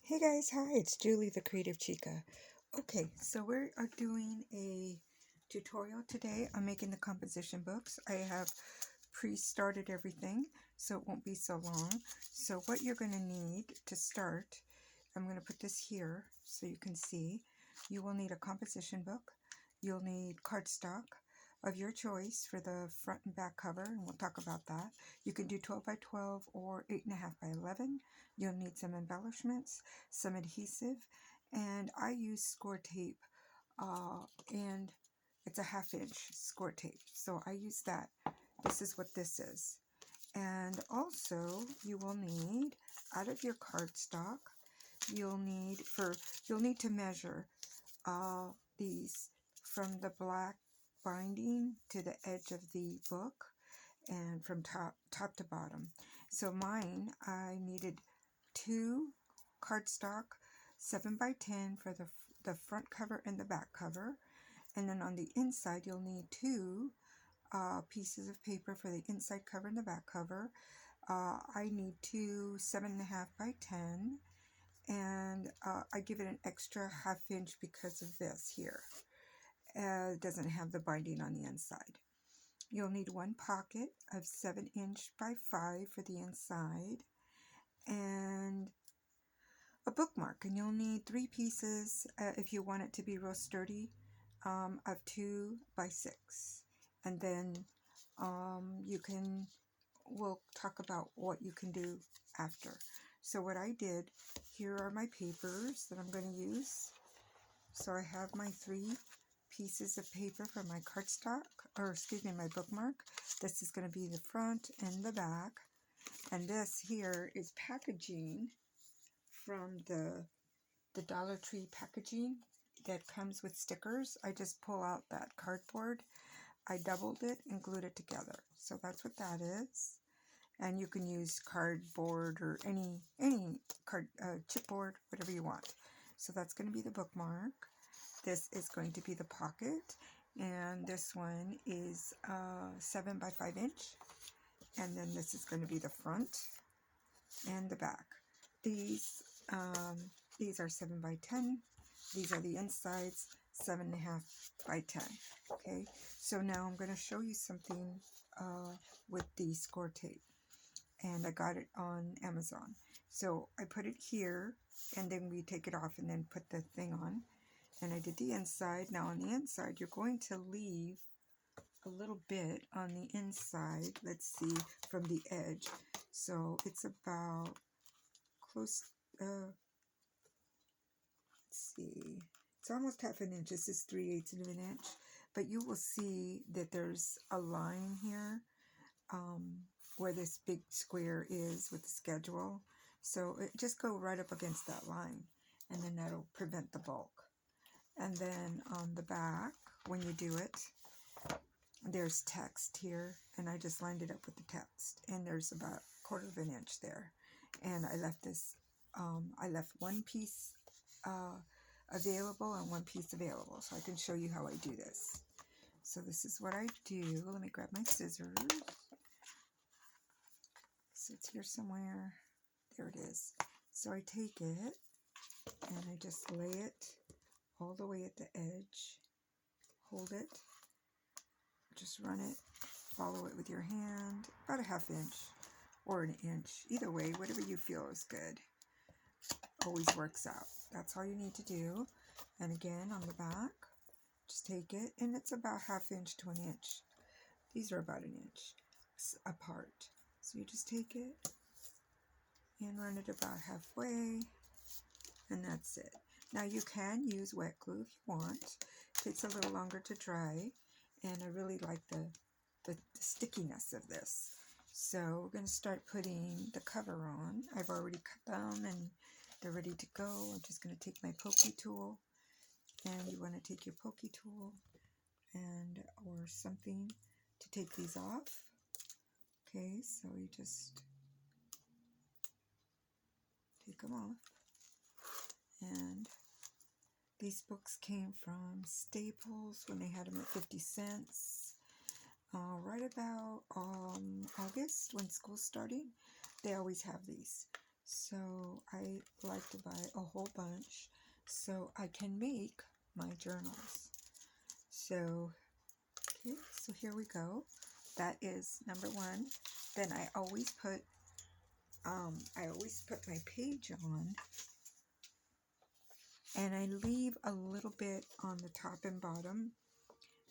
Hey guys, hi, it's Julie the Creative Chica. Okay, so we are doing a tutorial today on making the composition books. I have pre-started everything, so it won't be so long. So what you're going to need to start, I'm going to put this here so you can see. You will need a composition book. You'll need cardstock of your choice for the front and back cover, and we'll talk about that. You can do 12 by 12 or 8.5 by 11. You'll need some embellishments, some adhesive, and I use score tape, and it's a 1/2 inch score tape, so I use that. This is what this is. And also you will need, out of your cardstock, you'll need to measure these from the black binding to the edge of the book, and from top to bottom. So mine, I needed 2 cardstock 7 by 10 for the front cover and the back cover, and then on the inside you'll need 2 pieces of paper for the inside cover and the back cover. I need 2 7.5 by 10, and I give it an extra 1/2 inch because of this here. It doesn't have the binding on the inside. You'll need 1 pocket of 7 inch by 5 for the inside, and a bookmark, and you'll need 3 pieces if you want it to be real sturdy, of 2 by 6, and then we'll talk about what you can do after. So what I did, here are my papers that I'm going to use. So I have my 3 pieces of paper for my cardstock, or excuse me, my bookmark. This is going to be the front and the back, and this here is packaging from the Dollar Tree packaging that comes with stickers. I just pull out that cardboard, I doubled it and glued it together. So that's what that is. And you can use cardboard or any chipboard, whatever you want. So that's going to be the bookmark. This is going to be the pocket, and this one is 7 by 5 inch. And then this is going to be the front and the back. These are 7 by 10. These are the insides, 7.5 by 10. Okay, so now I'm going to show you something with the score tape, and I got it on Amazon. So I put it here, and then we take it off and then put the thing on. And I did the inside. Now on the inside, you're going to leave a little bit on the inside. Let's see, from the edge. So it's about close, let's see, it's almost 1/2 inch. This is 3/8 of an inch. But you will see that there's a line here where this big square is with the schedule. So just go right up against that line, and then that'll prevent the bulk. And then on the back, when you do it, there's text here, and I just lined it up with the text, and there's about 1/4 inch there. And I left this, I left 1 piece available and 1 piece available, so I can show you how I do this. So this is what I do. Let me grab my scissors. So it's here somewhere. There it is. So I take it and I just lay it all the way at the edge. Hold it. Just run it. Follow it with your hand. About a 1/2 inch or an inch. Either way, whatever you feel is good. Always works out. That's all you need to do. And again, on the back, just take it, and it's about 1/2 inch to an inch. These are about an inch apart. So you just take it and run it about halfway, and that's it. Now you can use wet glue if you want. It takes a little longer to dry, and I really like the stickiness of this. So we're going to start putting the cover on. I've already cut them and they're ready to go. I'm just going to take my pokey tool, and you want to take your pokey tool and or something to take these off. Okay, so you just take them off. And these books came from Staples when they had them at 50 cents. Right about August, when school's starting, they always have these. So I like to buy a whole bunch so I can make my journals. So, okay, so here we go. That is number one. Then I always put my page on, and I leave a little bit on the top and bottom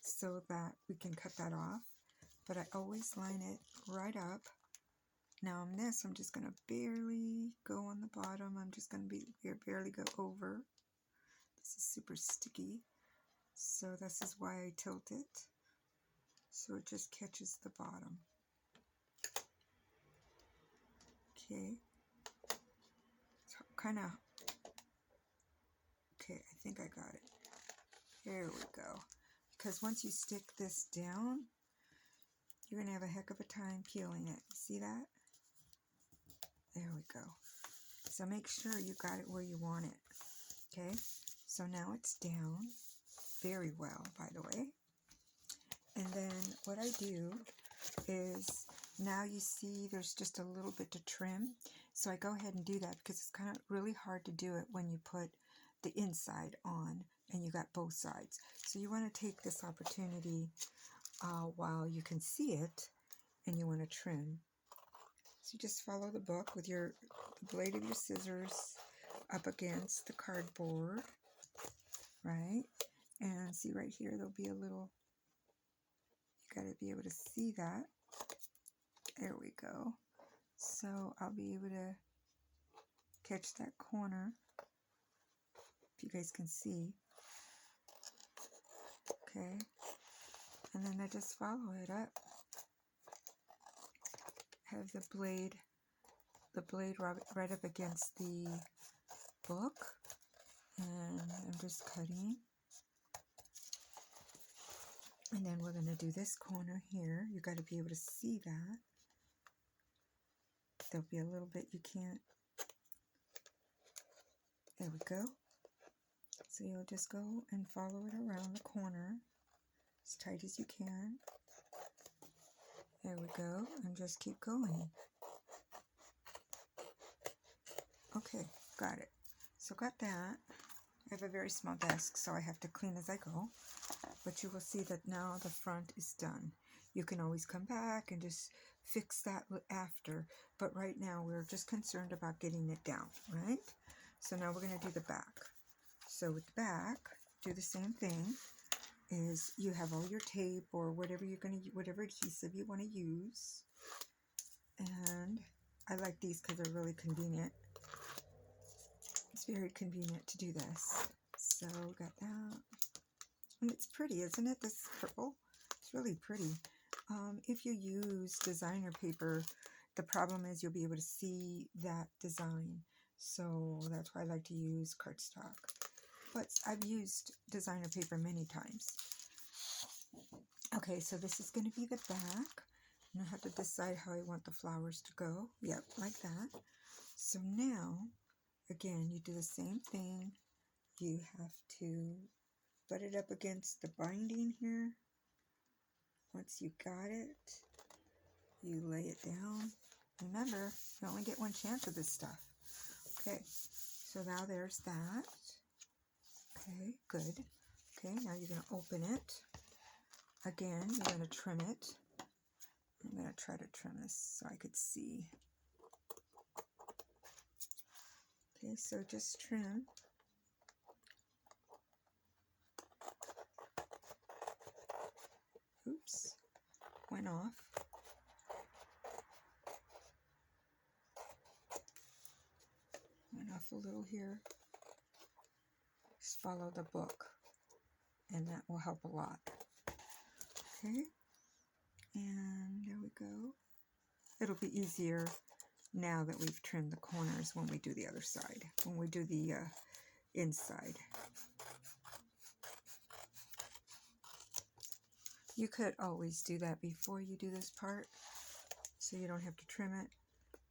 so that we can cut that off. But I always line it right up. Now on this, I'm just going to barely go on the bottom. I'm just going to barely go over. This is super sticky. So this is why I tilt it. So it just catches the bottom. Okay. So kind of, okay, I think I got it. There we go. Because once you stick this down, you're going to have a heck of a time peeling it. See that? There we go. So make sure you got it where you want it. Okay? So now it's down very well, by the way. And then what I do is, now you see there's just a little bit to trim. So I go ahead and do that because it's kind of really hard to do it when you put the inside on and you got both sides. So you want to take this opportunity while you can see it, and you want to trim. So you just follow the book with the blade of your scissors up against the cardboard, right? And see right here, there'll be a little, you got to be able to see that. There we go. So I'll be able to catch that corner, if you guys can see. Okay. And then I just follow it up. Have the blade right up against the book. And I'm just cutting. And then we're going to do this corner here. You got to be able to see that. There'll be a little bit you can't. There we go. So you'll just go and follow it around the corner as tight as you can. There we go. And just keep going. Okay, got it. So got that. I have a very small desk, so I have to clean as I go. But you will see that now the front is done. You can always come back and just fix that after. But right now we're just concerned about getting it down, right? So now we're going to do the back. So with the back, do the same thing. Is you have all your tape or whatever you're going to, whatever adhesive you want to use. And I like these because they're really convenient. It's very convenient to do this. So got that. And it's pretty, isn't it? This purple. It's really pretty. If you use designer paper, the problem is you'll be able to see that design. So that's why I like to use cardstock. But I've used designer paper many times. Okay, so this is going to be the back. And I have to decide how I want the flowers to go. Yep, like that. So now, again, you do the same thing. You have to butt it up against the binding here. Once you got it, you lay it down. Remember, you only get one chance of this stuff. Okay, so now there's that. Okay, good. Okay, now you're going to open it. Again, you're going to trim it. I'm going to try to trim this so I could see. Okay, so just trim. Oops, went off. Went off a little here. Just follow the book, and that will help a lot. Okay, and there we go. It'll be easier now that we've trimmed the corners when we do the other side, when we do the inside. You could always do that before you do this part, so you don't have to trim it,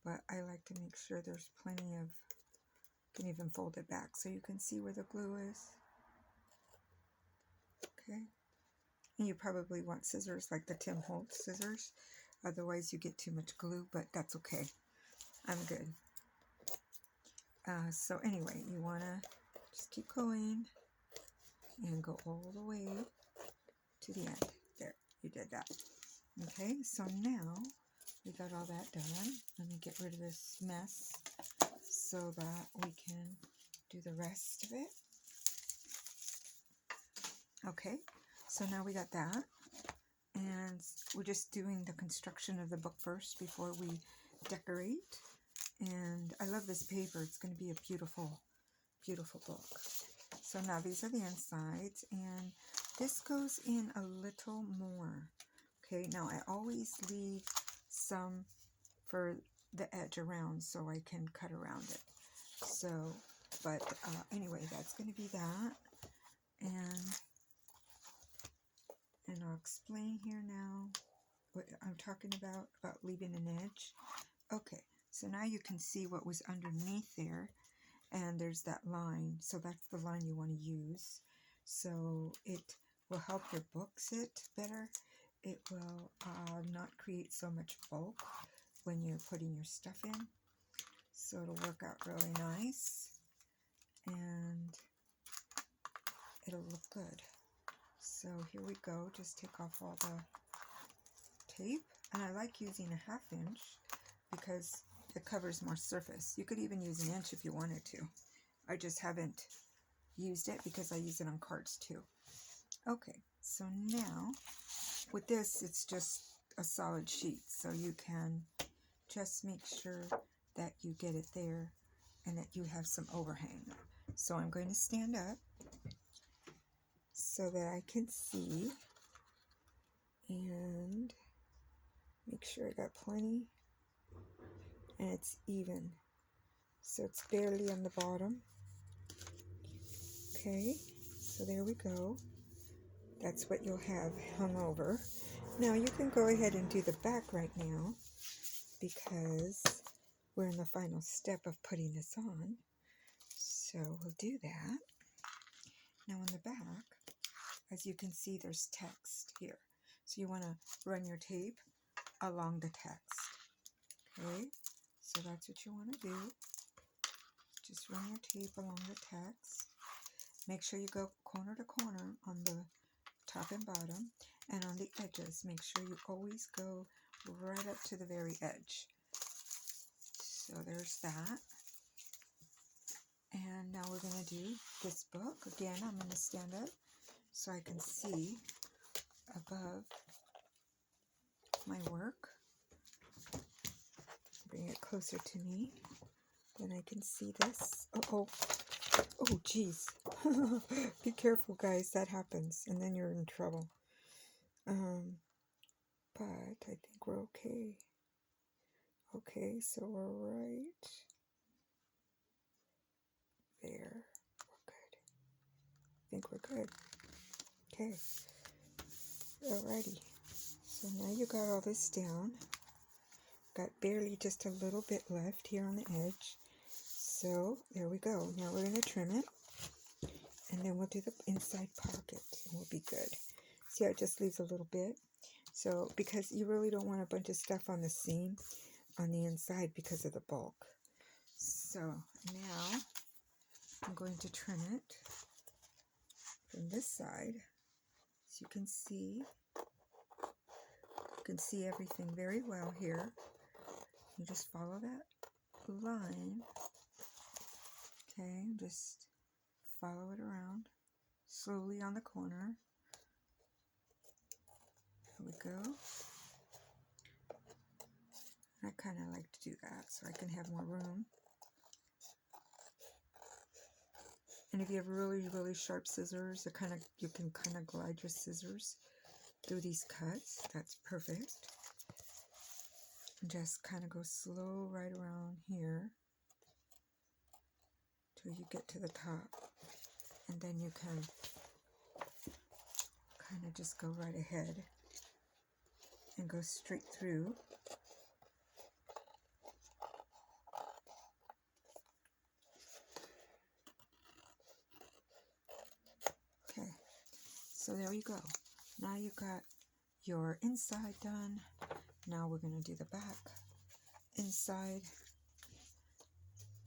but I like to make sure there's plenty of, you can even fold it back so you can see where the glue is. Okay, and you probably want scissors like the Tim Holtz scissors, otherwise you get too much glue, but that's okay. I'm good. So anyway, you want to just keep going and go all the way to the end. There, you did that. Okay, so now we got all that done. Let me get rid of this mess so that we can do the rest of it. Okay, so now we got that. And we're just doing the construction of the book first before we decorate. And I love this paper. It's going to be a beautiful, beautiful book. So now these are the insides, and this goes in a little more. Okay, now I always leave some for the edge around so I can cut around it. So, but anyway, that's going to be that. And I'll explain here now what I'm talking about leaving an edge. Okay, so now you can see what was underneath there, and there's that line. So that's the line you want to use. So it will help your book sit better. It will not create so much bulk when you're putting your stuff in. So it'll work out really nice, and it'll look good. So here we go. Just take off all the tape, and I like using a 1/2 inch because it covers more surface. You could even use 1 inch if you wanted to. I just haven't used it because I use it on cards too. Okay, so now with this, it's just a solid sheet, so you can just make sure that you get it there and that you have some overhang. So I'm going to stand up so that I can see and make sure I got plenty, and it's even, so it's barely on the bottom. Okay, so there we go. That's what you'll have hung over. Now you can go ahead and do the back right now because we're in the final step of putting this on. So we'll do that. Now on the back, as you can see, there's text here. So you want to run your tape along the text. Okay, so that's what you want to do. Just run your tape along the text. Make sure you go corner to corner on the top and bottom, and on the edges, make sure you always go right up to the very edge. So there's that. And now we're going to do this book. Again, I'm going to stand up so I can see above my work. Bring it closer to me. Then I can see this. Oh, geez. Be careful, guys. That happens, and then you're in trouble. But I think we're okay. Okay, so we're right there. We're good. I think we're good. Okay. Alrighty. So now you got all this down. Got barely just a little bit left here on the edge. So there we go. Now we're going to trim it. And then we'll do the inside pocket. And we'll be good. See how it just leaves a little bit? So because you really don't want a bunch of stuff on the seam on the inside because of the bulk. So now I'm going to trim it from this side. So you can see everything very well here. You just follow that line. Okay, just follow it around slowly on the corner. There we go. I kind of like to do that so I can have more room. And if you have really, really sharp scissors, you can kind of glide your scissors through these cuts. That's perfect. And just kind of go slow right around here till you get to the top. And then you can kind of just go right ahead and go straight through. Okay, so there you go. Now you got your inside done. Now we're going to do the back inside.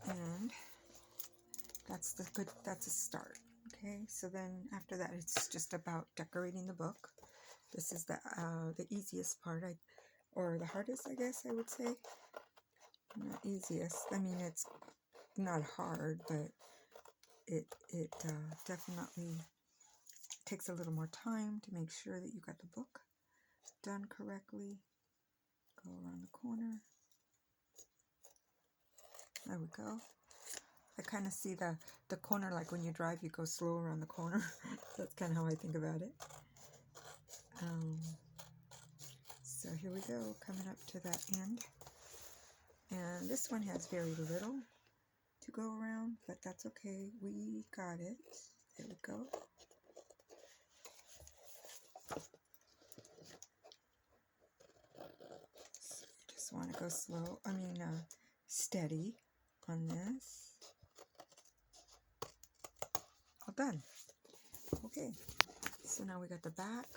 And that's a start. Okay, so then after that, it's just about decorating the book. This is the easiest part, or the hardest, I guess I would say. Not easiest. I mean, it's not hard, but it definitely takes a little more time to make sure that you got the book done correctly. Go around the corner. There we go. I kind of see the corner, like when you drive, you go slow around the corner. That's kind of how I think about it. So here we go, coming up to that end. And this one has very little to go around, but that's okay. We got it. There we go. So you just want to go slow, steady on this. All done. Okay, so now we got the back,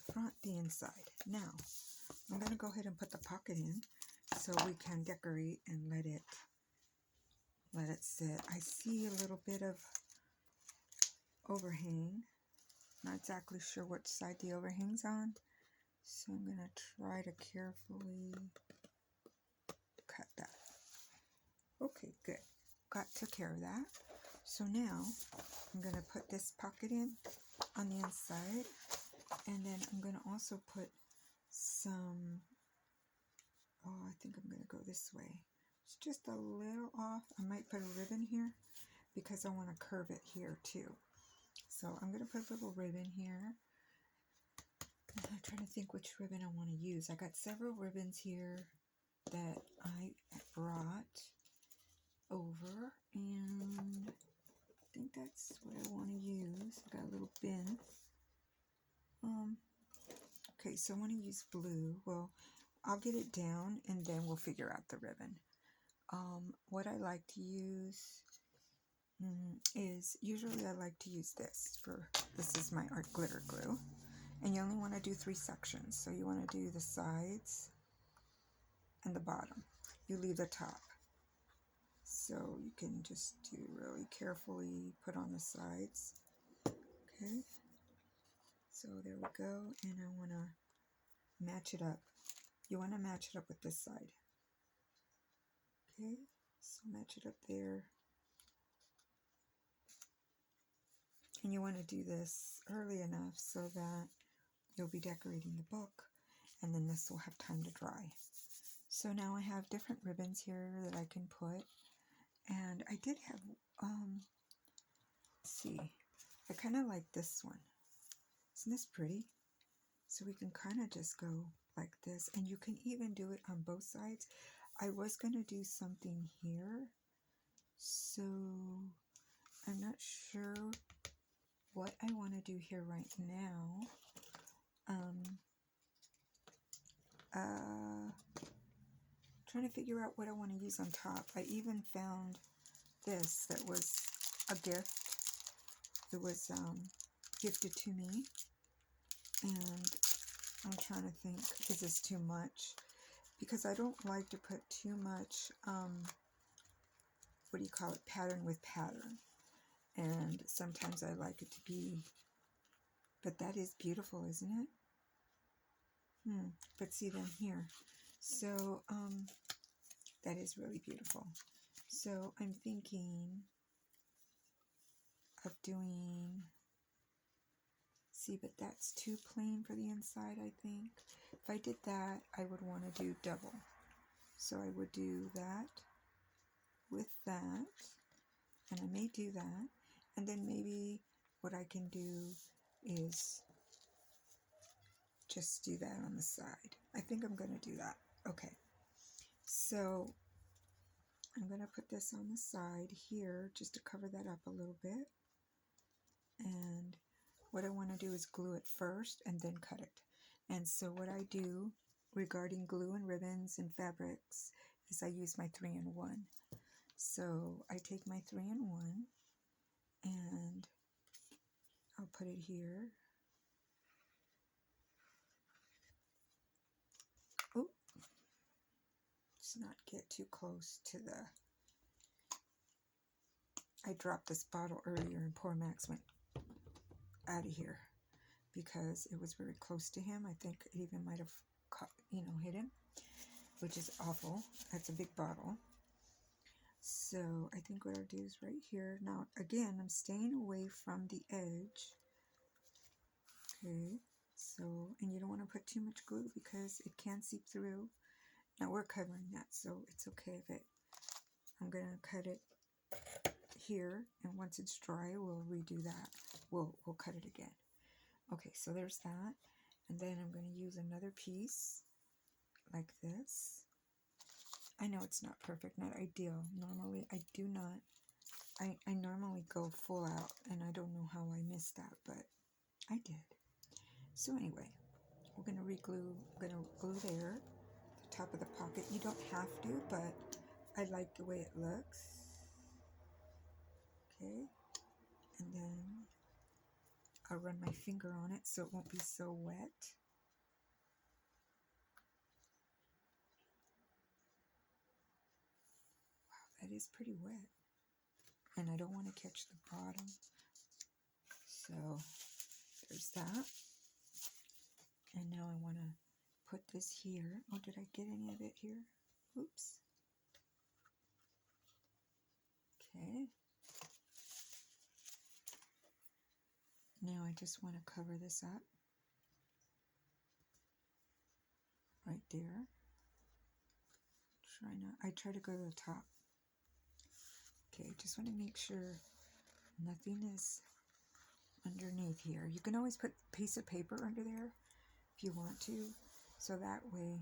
the front, the inside. Now, I'm going to go ahead and put the pocket in so we can decorate and let it sit. I see a little bit of overhang. Not exactly sure which side the overhang's on, so I'm going to try to carefully cut that. Okay, good. Took care of that. So now I'm going to put this pocket in on the inside, and then I'm going to also put some, I think I'm going to go this way. It's just a little off. I might put a ribbon here because I want to curve it here too. So I'm going to put a little ribbon here. I'm trying to think which ribbon I want to use. I got several ribbons here that I brought over, and I think that's what I want to use. I got a little bin. Okay, so I want to use blue. Well, I'll get it down and then we'll figure out the ribbon. What I like to use is, usually I like to use this is my art glitter glue. And you only want to do 3 sections. So you want to do the sides and the bottom. You leave the top. So you can just really carefully put on the sides. Okay. So there we go. And I want to match it up. You want to match it up with this side. Okay. So match it up there. And you want to do this early enough so that you'll be decorating the book, and then this will have time to dry. So now I have different ribbons here that I can put, and I did have, let's see, I kind of like this one. Isn't this pretty? So we can kind of just go like this, and you can even do it on both sides. I was going to do something here, so I'm not sure what I want to do here right now. Trying to figure out what I want to use on top. I even found this that was a gift. It was gifted to me, and I'm trying to think, is this too much? Because I don't like to put too much, pattern with pattern. And sometimes I like it to be, but that is beautiful, isn't it? But see then here. So, that is really beautiful. So I'm thinking of doing, see, but that's too plain for the inside, I think. If I did that, I would want to do double. So I would do that with that, and I may do that, and then maybe what I can do is just do that on the side. I think I'm going to do that. Okay, so I'm going to put this on the side here just to cover that up a little bit, and what I want to do is glue it first and then cut it. And so what I do regarding glue and ribbons and fabrics is I use my 3-in-1. So I take my 3-in-1 and I'll put it here. Oh, let's not get too close to the I dropped this bottle earlier and poor Max went out of here because it was very close to him. I think it even might have hit him, which is awful. That's a big bottle. So I think what I'll do is right here. Now, again, I'm staying away from the edge. Okay, so, and you don't want to put too much glue because it can seep through. Now we're covering that, so it's okay if I'm going to cut it here, and once it's dry, we'll redo that. We'll cut it again. Okay, so there's that. And then I'm going to use another piece like this. I know it's not perfect, not ideal. Normally, I do not. I normally go full out, and I don't know how I missed that, but I did. So anyway, we're going to re-glue. I'm going to glue there, the top of the pocket. You don't have to, but I like the way it looks. Okay, and then I'll run my finger on it so it won't be so wet. That is pretty wet, and I don't want to catch the bottom, so there's that. And now I want to put this here. Oh, did I get any of it here? Oops. Okay. Now I just want to cover this up right there. I try to go to the top. Okay, just want to make sure nothing is underneath here. You can always put a piece of paper under there if you want to, so that way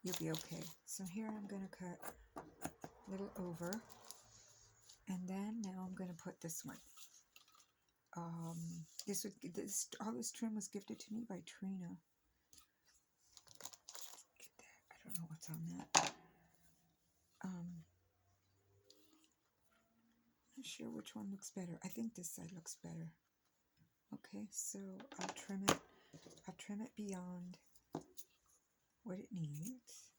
you'll be okay. So here I'm going to cut a little over, and then now I'm going to put this one. All this trim was gifted to me by Trina. Get that. I don't know what's on that. Not sure which one looks better. I think this side looks better. Okay, so I'll trim it beyond what it needs,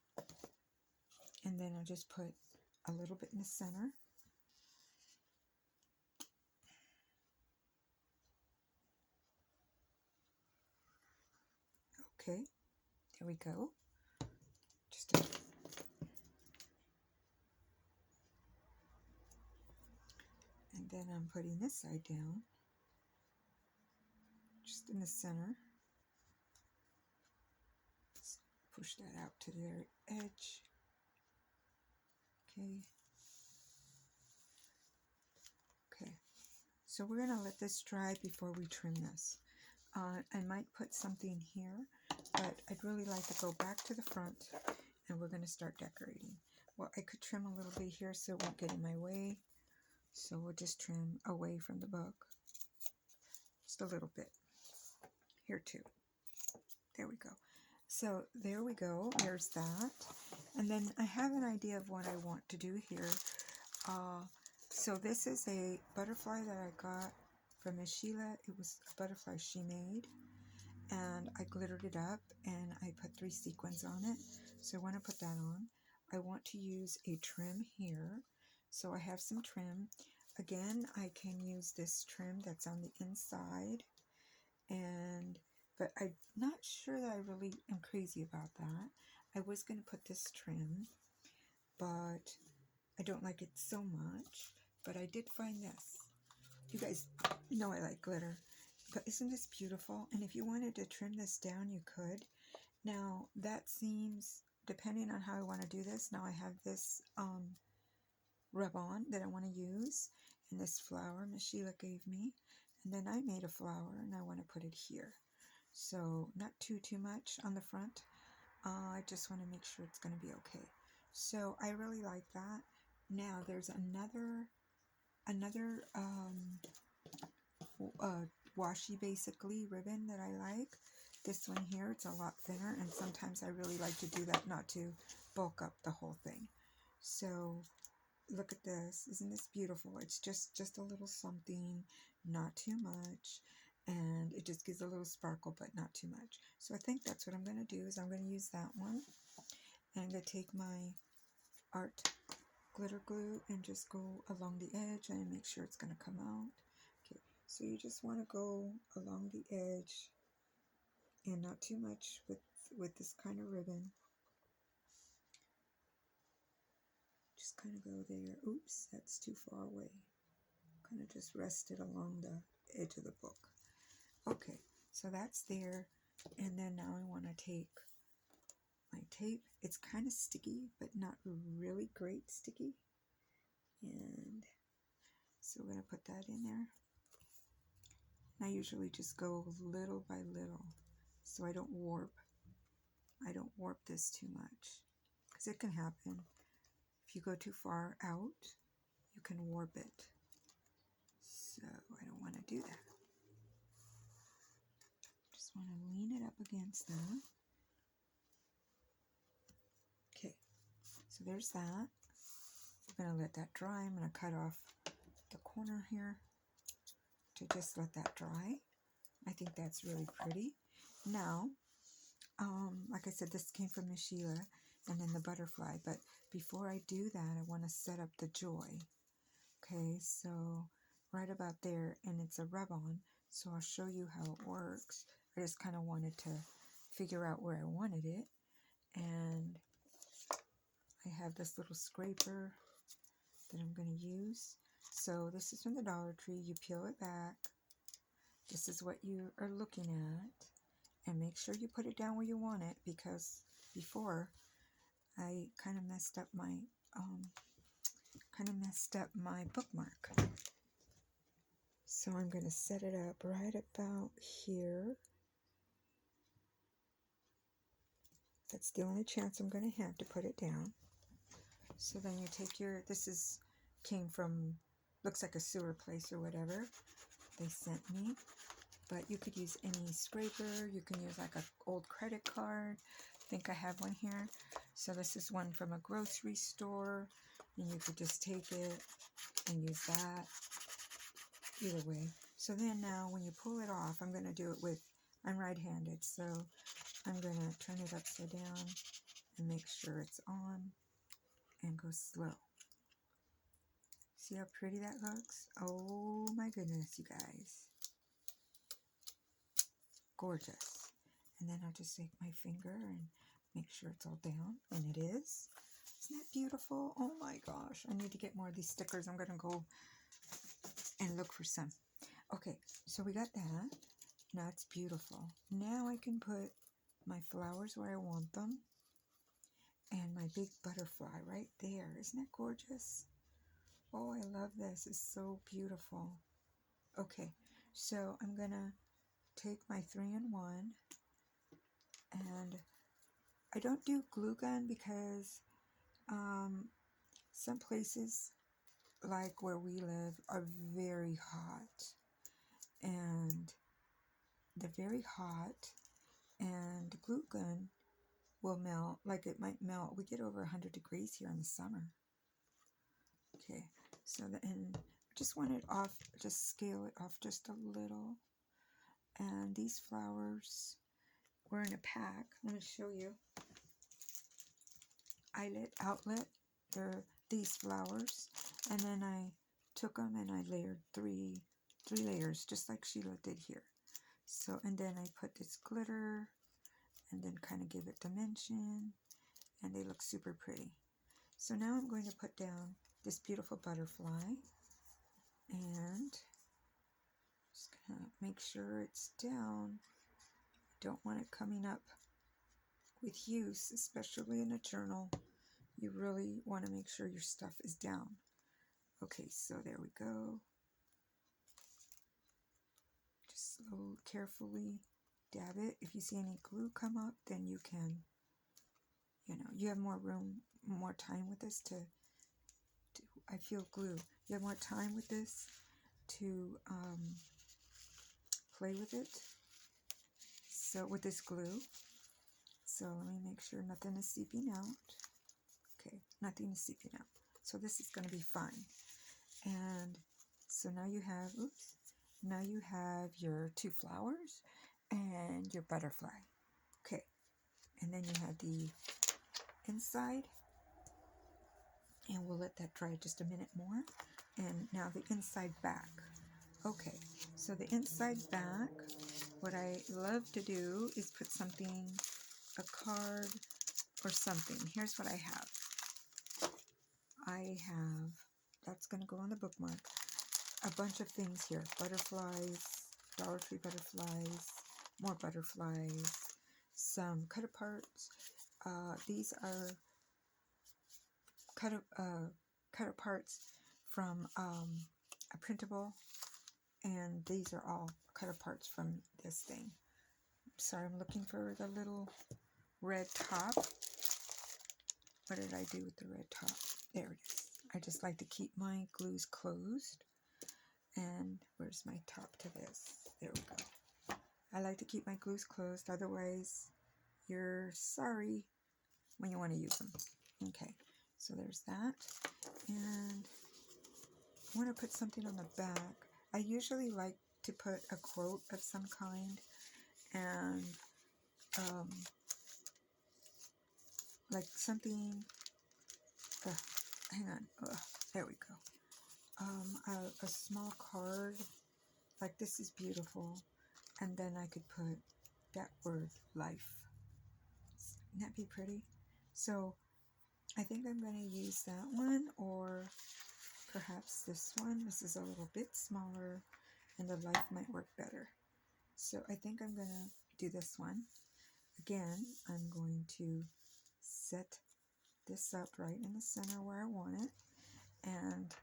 and then I'll just put a little bit in the center. Okay, there we go. And then I'm putting this side down, just in the center. Let's push that out to the very edge. Okay. Okay. So we're going to let this dry before we trim this. I might put something here, but I'd really like to go back to the front, and we're going to start decorating. Well, I could trim a little bit here so it won't get in my way. So we'll just trim away from the book. Just a little bit. Here too. There we go. So there we go. There's that. And then I have an idea of what I want to do here. So this is a butterfly that I got from Miss Sheila. It was a butterfly she made, and I glittered it up, and I put 3 sequins on it. So I want to put that on. I want to use a trim here. So I have some trim. Again, I can use this trim that's on the inside, but I'm not sure that I really am crazy about that. I was going to put this trim, but I don't like it so much. But I did find this. You guys know I like glitter. But isn't this beautiful? And if you wanted to trim this down, you could. Now, that seems, depending on how I want to do this, now I have this rub-on that I want to use, and this flower Miss Sheila gave me. And then I made a flower, and I want to put it here. So, not too much on the front. I just want to make sure it's going to be okay. So, I really like that. Now, there's another washi basically ribbon that I like. This one here, it's a lot thinner, and sometimes I really like to do that, not to bulk up the whole thing. So look at this. Isn't this beautiful? It's just a little something, not too much, and it just gives a little sparkle, but not too much. So I think that's what I'm going to do, is I'm going to use that one, and I'm going to take my art glitter glue and just go along the edge and make sure it's going to come out. Okay, so you just want to go along the edge and not too much with this kind of ribbon. Just kind of go there. Oops, that's too far away. Kind of just rest it along the edge of the book. Okay, so that's there. And then now I want to take my tape. It's kind of sticky, but not really great sticky. And so we're going to put that in there. And I usually just go little by little so I don't warp. I don't warp this too much because it can happen. If you go too far out, you can warp it. So I don't want to do that. Just want to lean it up against that. Okay, so there's that. We're going to let that dry. I'm going to cut off the corner here to just let that dry. I think that's really pretty. Now, like I said, this came from Miss Sheila and then the butterfly. But before I do that, I want to set up the joy. Okay, so right about there, and it's a rub-on. So I'll show you how it works. I just kind of wanted to figure out where I wanted it. And I have this little scraper that I'm going to use. So this is from the Dollar Tree. You peel it back. This is what you are looking at. And make sure you put it down where you want it, because before I kind of messed up my bookmark. So I'm going to set it up right about here. That's the only chance I'm going to have to put it down. So then you take your, came from, looks like a sewer place or whatever they sent me. But you could use any scraper. You can use like an old credit card. I think I have one here. So this is one from a grocery store. And you could just take it and use that. Either way. So then now when you pull it off, I'm going to do it with, I'm right-handed. So I'm going to turn it upside down and make sure it's on and go slow. See how pretty that looks? Oh my goodness, you guys. Gorgeous. And then I'll just take my finger and make sure it's all down, and it is. Isn't that beautiful? Oh my gosh, I need to get more of these stickers. I'm going to go and look for some. Okay, so we got that. Now it's beautiful. Now I can put my flowers where I want them, and my big butterfly right there. Isn't that gorgeous? Oh, I love this. It's so beautiful. Okay, so I'm going to take my 3-in-1, and I don't do glue gun because some places, like where we live, are very hot. And they're very hot, and glue gun will melt, like it might melt. We get over 100 degrees here in the summer. Okay, so and just want it off, just scale it off just a little. And these flowers were in a pack. I'm going to show you. Outlet, they're these flowers, and then I took them and I layered three layers, just like Sheila did here. So, and then I put this glitter and then kind of give it dimension, and they look super pretty. So now I'm going to put down this beautiful butterfly, and just gonna make sure it's down. Don't want it coming up with use, especially in a journal. You really want to make sure your stuff is down. Okay, so there we go. Just slowly, carefully dab it. If you see any glue come up, then you can, you have more room, more time with this to I feel glue. You have more time with this to play with it. So with this glue. So let me make sure nothing is seeping out. Okay, nothing is seeping out. So this is going to be fine. And so now you have, now you have your 2 flowers and your butterfly. Okay, and then you have the inside. And we'll let that dry just a minute more. And now the inside back. Okay, so the inside back, what I love to do is put something, a card or something. Here's what I have. That's going to go on the bookmark, a bunch of things here. Butterflies, Dollar Tree butterflies, more butterflies, some cut aparts. These are cut aparts from a printable, and these are all cut aparts from this thing. Sorry, I'm looking for the little red top. What did I do with the red top? There it is. I just like to keep my glues closed. And where's my top to this? There we go. I like to keep my glues closed, otherwise you're sorry when you want to use them. Okay, so there's that. And I want to put something on the back. I usually like to put a quote of some kind, and like something, hang on, there we go. A small card, like this is beautiful, and then I could put that word, life. Wouldn't that be pretty? So I think I'm going to use that one, or perhaps this one. This is a little bit smaller, and the life might work better. So I think I'm going to do this one. Again, I'm going to set this up right in the center where I want it. And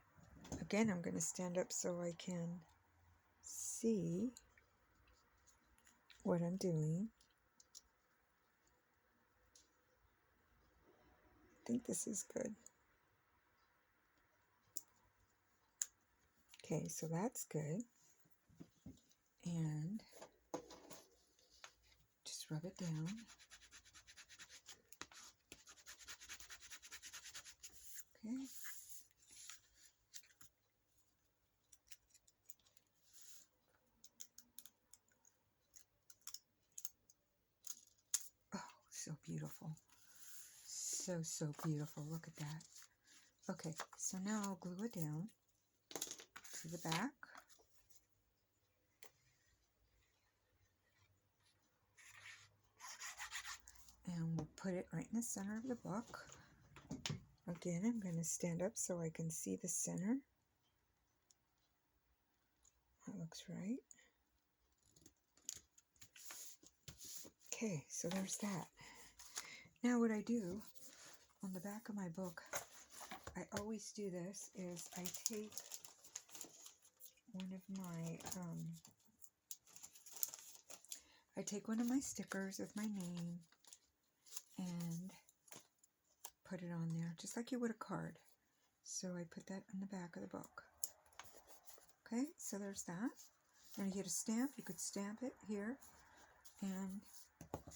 again, I'm going to stand up so I can see what I'm doing. I think this is good. Okay, so that's good. And just rub it down. Okay. Oh, so beautiful. So beautiful. Look at that. Okay, so now I'll glue it down to the back. And we'll put it right in the center of the book. Again, I'm going to stand up so I can see the center. That looks right. Okay, so there's that. Now what I do on the back of my book, I always do this, is I take one of my stickers with my name and put it on there, just like you would a card. So I put that on the back of the book. Okay, so there's that. And you get a stamp, you could stamp it here, and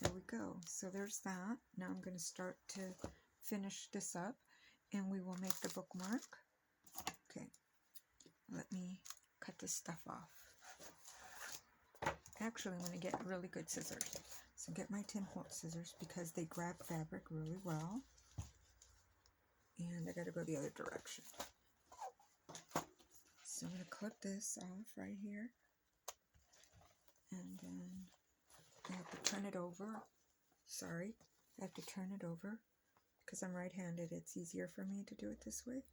there we go. So there's that. Now I'm going to start to finish this up, and we will make the bookmark. Okay, let me cut this stuff off. Actually, I'm going to get really good scissors. So get my Tim Holtz scissors because they grab fabric really well. And I got to go the other direction. So I'm going to clip this off right here. And then I have to turn it over. Sorry, I have to turn it over because I'm right-handed. It's easier for me to do it this way.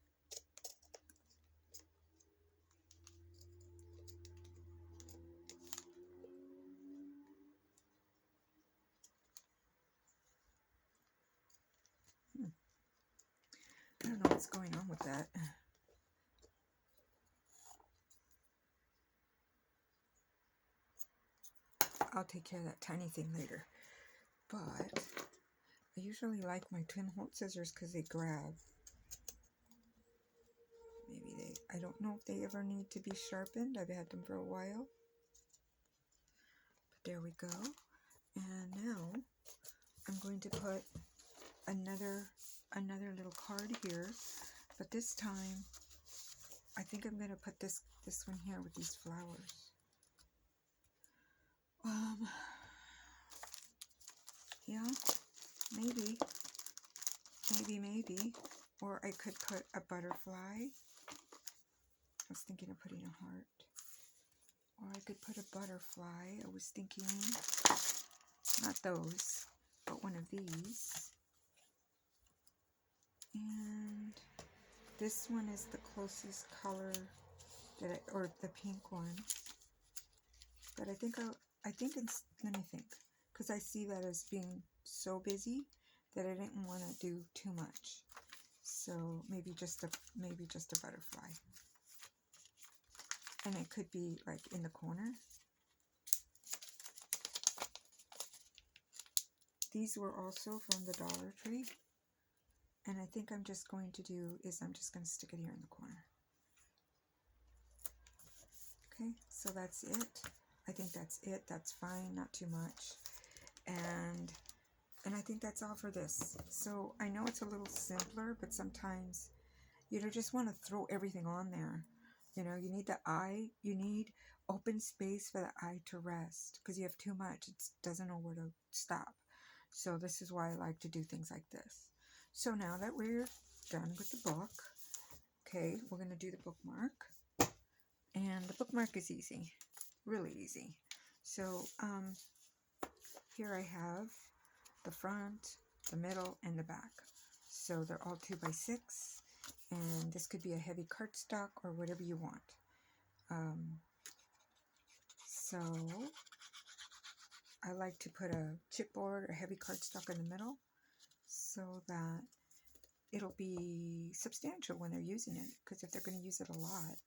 I don't know what's going on with that. I'll take care of that tiny thing later. But I usually like my Tim Holtz scissors because they grab. I don't know if they ever need to be sharpened. I've had them for a while. But there we go. And now I'm going to put another little card here. But this time, I think I'm going to put this one here with these flowers. Yeah, maybe. Or I could put a butterfly. I was thinking of putting a heart. Or I could put a butterfly. I was thinking, not those, but one of these. And this one is the closest color that or the pink one. But I think it's, let me think, because I see that as being so busy that I didn't want to do too much. So maybe just a butterfly. And it could be like in the corner. These were also from the Dollar Tree. And I think I'm just going to do is I'm just going to stick it here in the corner. Okay, so that's it. I think that's it. That's fine, not too much. And I think that's all for this. So I know it's a little simpler, but sometimes you just want to throw everything on there. You know, you need the eye, you need open space for the eye to rest, because you have too much. It doesn't know where to stop. So this is why I like to do things like this. So now that we're done with the book, okay, we're going to do the bookmark. And the bookmark is easy, really easy. So here I have the front, the middle, and the back. So they're all 2x6, and this could be a heavy cardstock or whatever you want. So I like to put a chipboard or heavy cardstock in the middle so that it'll be substantial when they're using it, because if they're going to use it a lot,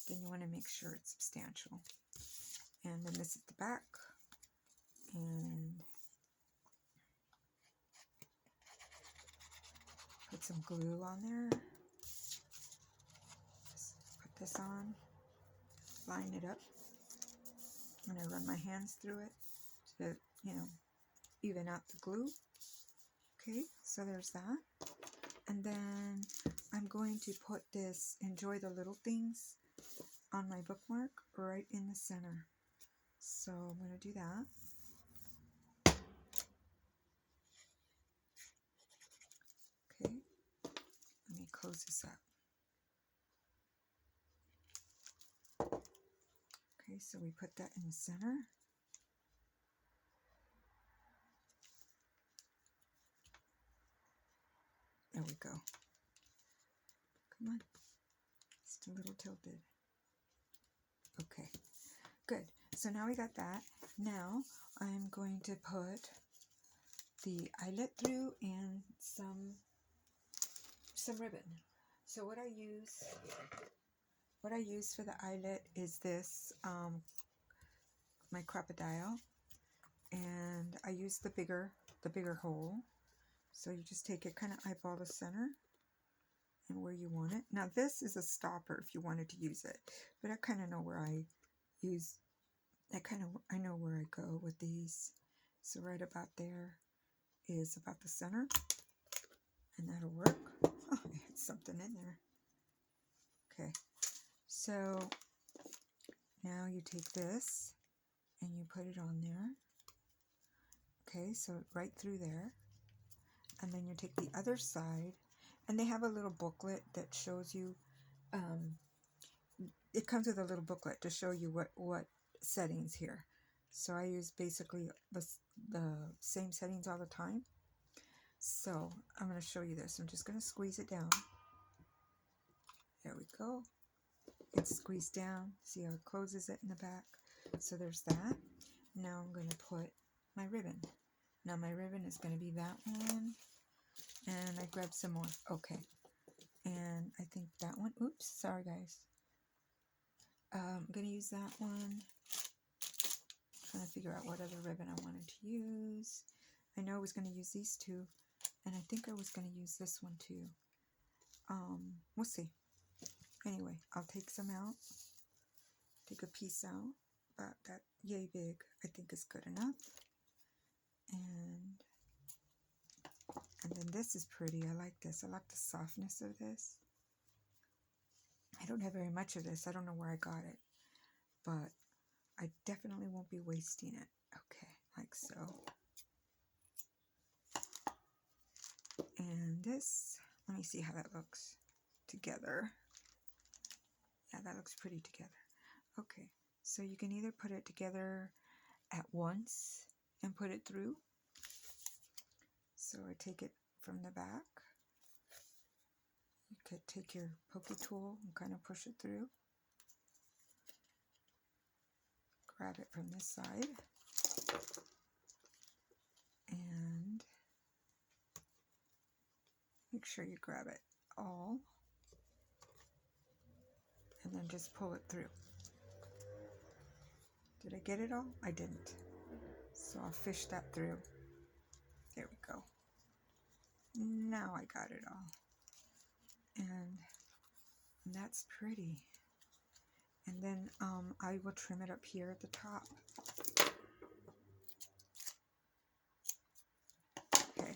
then you want to make sure it's substantial. And then this is the back, and put some glue on there. Just put this on, line it up, and I run my hands through it to, even out the glue. Okay, so there's that. And then I'm going to put this Enjoy the Little Things on my bookmark right in the center. So I'm going to do that. Okay, let me close this up. Okay, so we put that in the center. There we go. Come on. Just a little tilted. Okay, good. So now we got that. Now I'm going to put the eyelet through and some ribbon. So what I use for the eyelet is this my crocodile, and I use the bigger hole. So you just take it, kind of eyeball the center and where you want it. Now this is a stopper if you wanted to use it, but I kind of know where I know where I go with these. So right about there is about the center, and that'll work. Oh, I had something in there. Okay, so now you take this and you put it on there. Okay, so right through there. And then you take the other side, and they have a little booklet that shows you, it comes with a little booklet to show you what settings here. So I use basically the same settings all the time. So I'm going to show you this. I'm just going to squeeze it down. There we go. It's squeezed down. See how it closes it in the back? So there's that. Now I'm going to put my ribbon. Now my ribbon is going to be that one. And I grabbed some more. Okay. And I think that one. Oops. Sorry, guys. I'm going to use that one. Trying to figure out what other ribbon I wanted to use. I know I was going to use these two. And I think I was going to use this one too. We'll see. Anyway, I'll take some out. Take a piece out. About that yay big, I think is good enough. And then this is pretty. I like this. I like the softness of this. I don't have very much of this. I don't know where I got it. But I definitely won't be wasting it. Okay, like so. And this, Let me see how that looks together. Yeah, that looks pretty together. Okay, so you can either put it together at once and put it through. So I take it from the back. You could take your pokey tool and kind of push it through. Grab it from this side. And make sure you grab it all. And then just pull it through. Did I get it all? I didn't. So I'll fish that through. There we go. Now I got it all. And that's pretty. And then I will trim it up here at the top. Okay.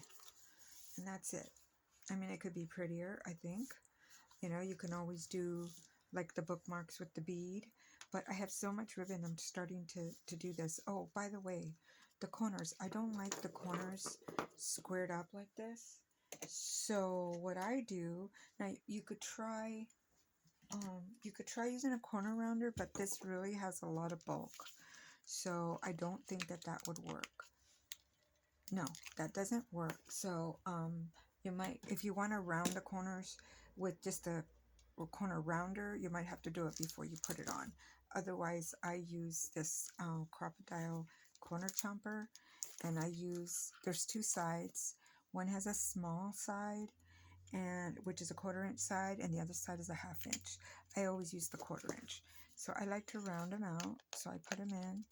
And that's it. I mean, it could be prettier, I think. You know, you can always do like the bookmarks with the bead. But I have so much ribbon, I'm starting to do this. Oh, by the way, the corners. I don't like the corners squared up like this. So what I do, now you could try using a corner rounder, but this really has a lot of bulk. So I don't think that that would work. No, that doesn't work. So you might, if you want to round the corners with just a corner rounder, you might have to do it before you put it on. Otherwise, I use this crocodile corner chomper, and there's two sides. One has a small side, and which is a 1/4 inch side, and the other side is a 1/2 inch. I always use the 1/4 inch. So I like to round them out. So I put them in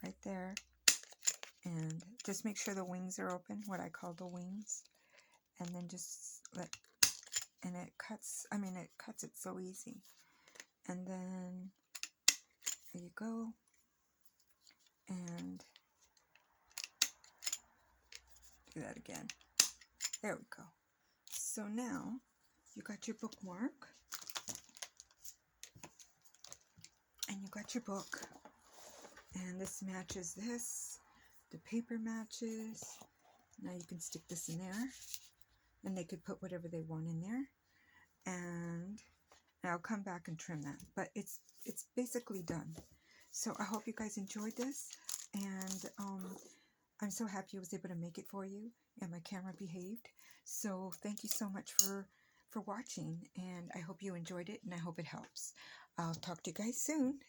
right there, and just make sure the wings are open, what I call the wings, and then just and it cuts, it cuts it so easy. And then there you go. And do that again. There we go. So now you got your bookmark and you got your book, and this matches this. The paper matches. Now you can stick this in there, and they could put whatever they want in there. And I'll come back and trim that, but it's basically done. So I hope you guys enjoyed this, and I'm so happy I was able to make it for you, and my camera behaved. So thank you so much for watching, and I hope you enjoyed it, and I hope it helps. I'll talk to you guys soon.